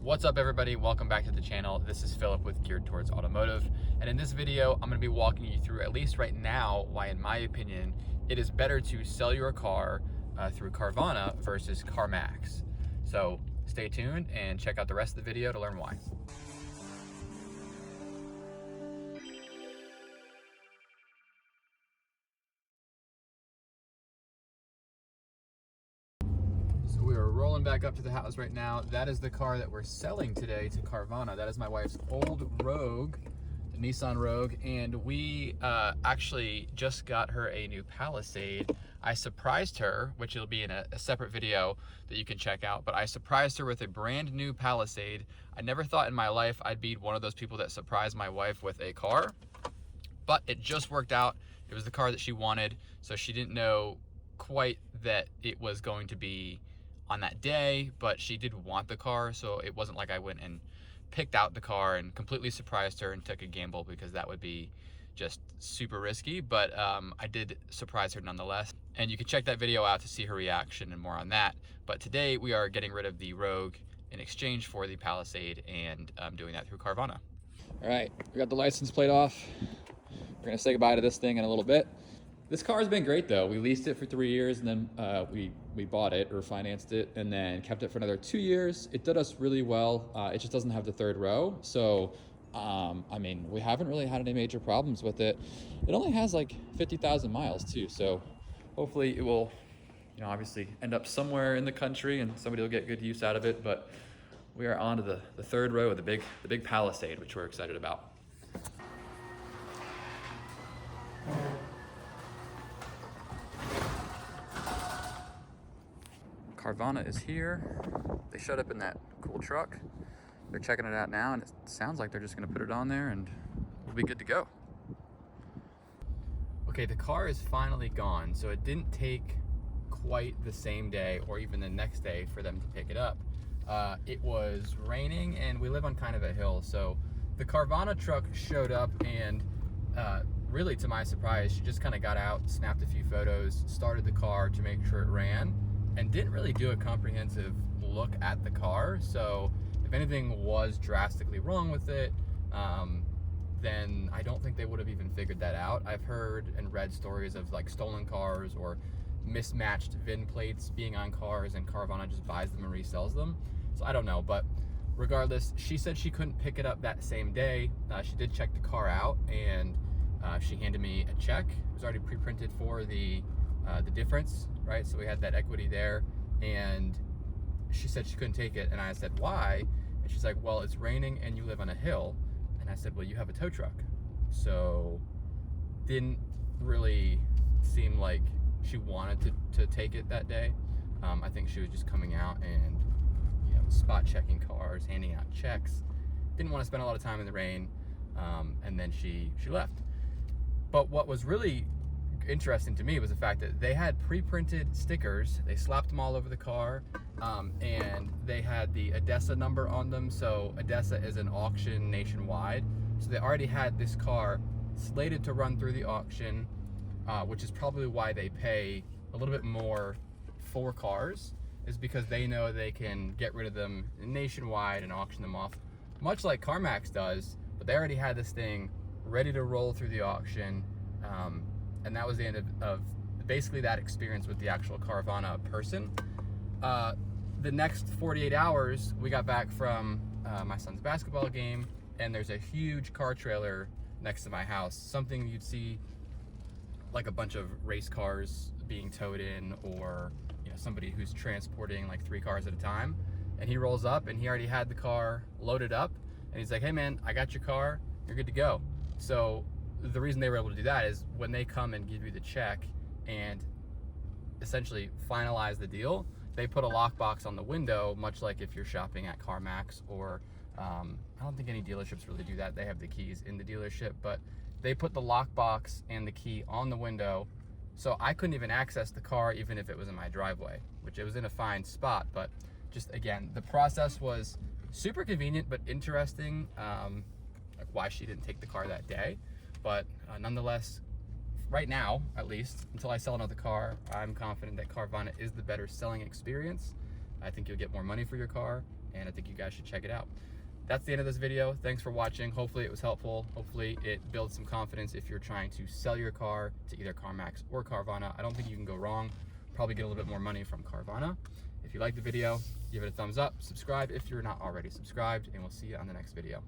What's up everybody, welcome back to the channel. This is Philip with Geared Towards Automotive, and in this video I'm going to be walking you through, at least right now, why in my opinion it is better to sell your car through Carvana versus Carmax. So stay tuned and check out the rest of the video to learn why. We are rolling back up to the house right now. That is the car that we're selling today to Carvana. That is my wife's old Rogue, the Nissan Rogue, and we actually just got her a new Palisade. I surprised her, which will be in a separate video that you can check out, but I surprised her with a brand new Palisade. I never thought in my life I'd be one of those people that surprised my wife with a car, but it just worked out. It was the car that she wanted, so she didn't know quite that it was going to be on that day, but she did want the car, so it wasn't like I went and picked out the car and completely surprised her and took a gamble, because that would be just super risky. But I did surprise her nonetheless, and you can check that video out to see her reaction and more on that. But today we are getting rid of the Rogue in exchange for the Palisade, and I'm doing that through Carvana. All right, we got the license plate off. We're gonna say goodbye to this thing in a little bit. This car has been great though. We leased it for 3 years, and then we bought it or financed it, and then kept it for another 2 years. It did us really well. It just doesn't have the third row. So, I mean, we haven't really had any major problems with it. It only has like 50,000 miles too. So hopefully it will, obviously end up somewhere in the country and somebody will get good use out of it. But we are on to the third row of the big Palisade, which we're excited about. Carvana is here. They showed up in that cool truck. They're checking it out now, and it sounds like they're just gonna put it on there and we'll be good to go. Okay, the car is finally gone, so it didn't take quite the same day or even the next day for them to pick it up. It was raining and we live on kind of a hill, so the Carvana truck showed up, and really to my surprise, she just kind of got out, snapped a few photos, started the car to make sure it ran, and didn't really do a comprehensive look at the car. So if anything was drastically wrong with it, then I don't think they would have even figured that out. I've heard and read stories of like stolen cars or mismatched VIN plates being on cars, and Carvana just buys them and resells them. So I don't know, but regardless, she said she couldn't pick it up that same day. She did check the car out, and she handed me a check. It was already pre-printed for the difference, right? So we had that equity there, and she said she couldn't take it, and I said, why? And she's like, well, it's raining and you live on a hill. And I said, well, you have a tow truck. So didn't really seem like she wanted to take it that day. I think she was just coming out and spot checking cars, handing out checks. Didn't want to spend a lot of time in the rain, and then she left. But what was really interesting to me was the fact that they had pre-printed stickers. They slapped them all over the car, and they had the ADESA number on them. So ADESA is an auction nationwide, so they already had this car slated to run through the auction, which is probably why they pay a little bit more for cars, is because they know they can get rid of them nationwide and auction them off, much like Carmax does. But they already had this thing ready to roll through the auction, and that was the end of basically that experience with the actual Carvana person. The next 48 hours, we got back from my son's basketball game, and there's a huge car trailer next to my house, something you'd see like a bunch of race cars being towed in, or somebody who's transporting like 3 cars at a time. And he rolls up, and he already had the car loaded up, and he's like, hey man, I got your car, you're good to go. So the reason they were able to do that is when they come and give you the check and essentially finalize the deal, they put a lockbox on the window, much like if you're shopping at Carmax, or I don't think any dealerships really do that. They have the keys in the dealership, but they put the lockbox and the key on the window, so I couldn't even access the car even if it was in my driveway, which it was in a fine spot. But just again, the process was super convenient but interesting, like why she didn't take the car that day. But nonetheless, right now, at least, until I sell another car, I'm confident that Carvana is the better selling experience. I think you'll get more money for your car, and I think you guys should check it out. That's the end of this video. Thanks for watching. Hopefully it was helpful. Hopefully it builds some confidence if you're trying to sell your car to either Carmax or Carvana. I don't think you can go wrong. Probably get a little bit more money from Carvana. If you like the video, give it a thumbs up, subscribe if you're not already subscribed, and we'll see you on the next video.